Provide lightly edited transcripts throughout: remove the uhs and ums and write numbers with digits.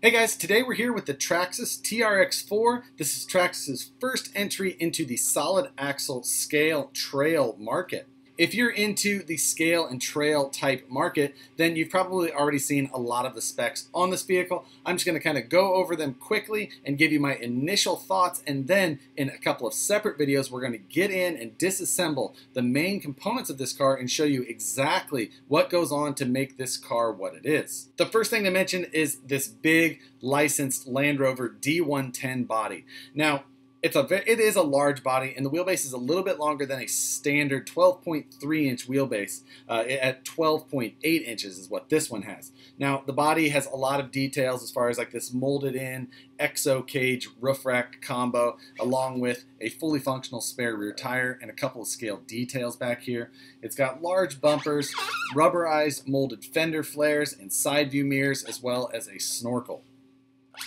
Hey guys, today we're here with the Traxxas TRX4. This is Traxxas' first entry into the solid axle scale trail market. If you're into the scale and trail type market, then you've probably already seen a lot of the specs on this vehicle. I'm just going to kind of go over them quickly and give you my initial thoughts, and then in a couple of separate videos we're going to get in and disassemble the main components of this car and show you exactly what goes on to make this car what it is. The first thing to mention is this big licensed Land Rover D110 body. Now, it is a large body, and the wheelbase is a little bit longer than a standard 12.3 inch wheelbase. At 12.8 inches is what this one has. Now, the body has a lot of details as far as like this molded in exo cage roof rack combo, along with a fully functional spare rear tire and a couple of scale details back here. It's got large bumpers, rubberized molded fender flares, and side view mirrors, as well as a snorkel.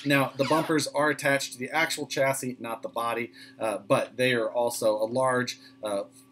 Now, the bumpers are attached to the actual chassis, not the body, but they are also a large,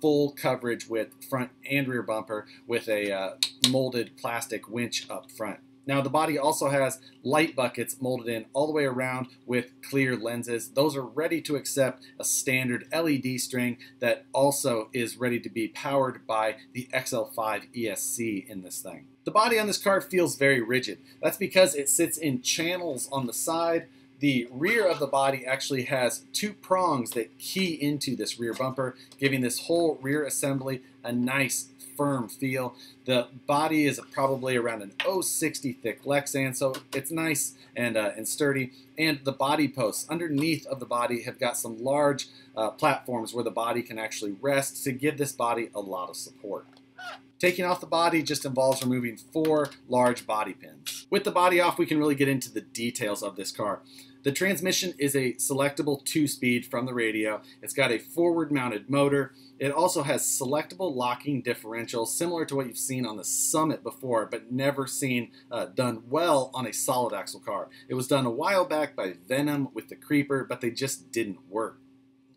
full coverage with front and rear bumper with a molded plastic winch up front. Now, the body also has light buckets molded in all the way around with clear lenses. Those are ready to accept a standard LED string that also is ready to be powered by the XL5 ESC in this thing. The body on this car feels very rigid. That's because it sits in channels on the side. The rear of the body actually has two prongs that key into this rear bumper, giving this whole rear assembly a nice firm feel. The body is probably around an 060 thick Lexan, so it's nice and sturdy. And the body posts underneath of the body have got some large platforms where the body can actually rest to give this body a lot of support. Taking off the body just involves removing 4 large body pins. With the body off, we can really get into the details of this car. The transmission is a selectable 2-speed from the radio. It's got a forward-mounted motor. It also has selectable locking differentials, similar to what you've seen on the Summit before, but never seen done well on a solid axle car. It was done a while back by Venom with the Creeper, but they just didn't work.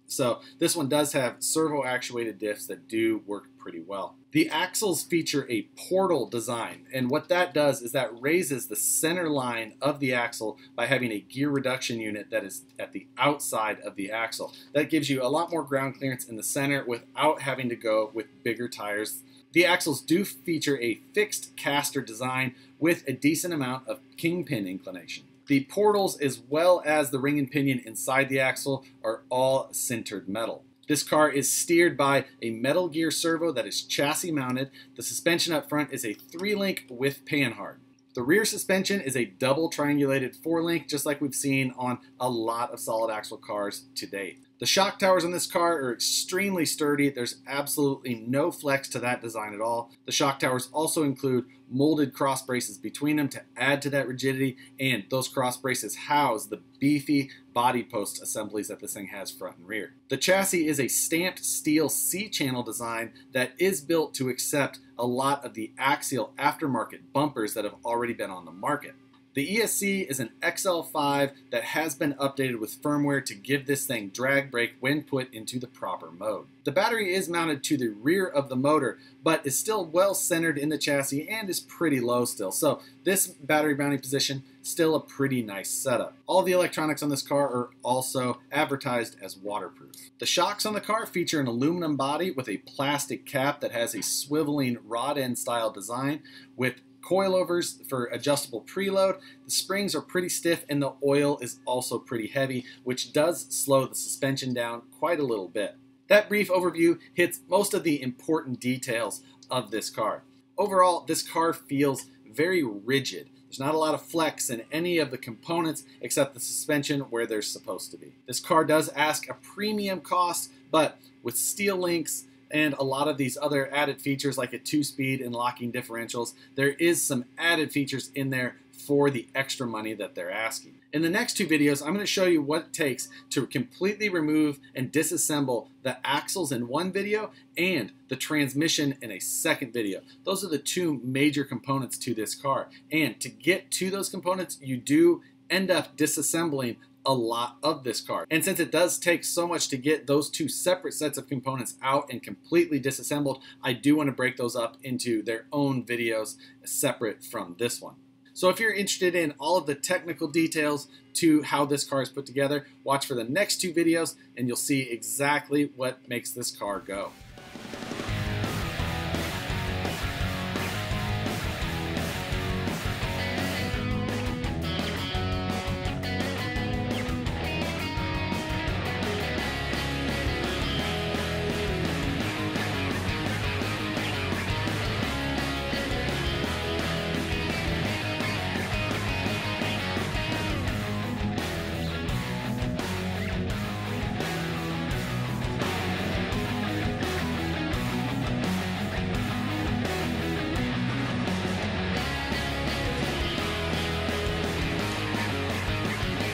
So this one does have servo-actuated diffs that do work pretty well. The axles feature a portal design, and what that does is that raises the center line of the axle by having a gear reduction unit that is at the outside of the axle. That gives you a lot more ground clearance in the center without having to go with bigger tires. The axles do feature a fixed caster design with a decent amount of kingpin inclination. The portals, as well as the ring and pinion inside the axle, are all sintered metal. This car is steered by a metal gear servo that is chassis mounted. The suspension up front is a 3-link with panhard. The rear suspension is a double triangulated 4-link, just like we've seen on a lot of solid axle cars to date. The shock towers on this car are extremely sturdy. There's absolutely no flex to that design at all. The shock towers also include molded cross braces between them to add to that rigidity, and those cross braces house the beefy body post assemblies that this thing has front and rear. The chassis is a stamped steel C-channel design that is built to accept a lot of the axial aftermarket bumpers that have already been on the market. The ESC is an XL5 that has been updated with firmware to give this thing drag brake when put into the proper mode. The battery is mounted to the rear of the motor, but is still well centered in the chassis and is pretty low still. So this battery mounting position, still a pretty nice setup. All the electronics on this car are also advertised as waterproof. The shocks on the car feature an aluminum body with a plastic cap that has a swiveling rod end style design with coilovers for adjustable preload. The springs are pretty stiff and the oil is also pretty heavy, which does slow the suspension down quite a little bit. That brief overview hits most of the important details of this car. Overall, this car feels very rigid. There's not a lot of flex in any of the components except the suspension where they're supposed to be. This car does ask a premium cost, but with steel links and a lot of these other added features like a 2-speed and locking differentials, there is some added features in there for the extra money that they're asking. In the next 2 videos, I'm going to show you what it takes to completely remove and disassemble the axles in one video and the transmission in a second video. Those are the 2 major components to this car. And to get to those components, you do end up disassembling a lot of this car. And since it does take so much to get those 2 separate sets of components out and completely disassembled, I do want to break those up into their own videos separate from this one. So if you're interested in all of the technical details to how this car is put together, watch for the next 2 videos and you'll see exactly what makes this car go.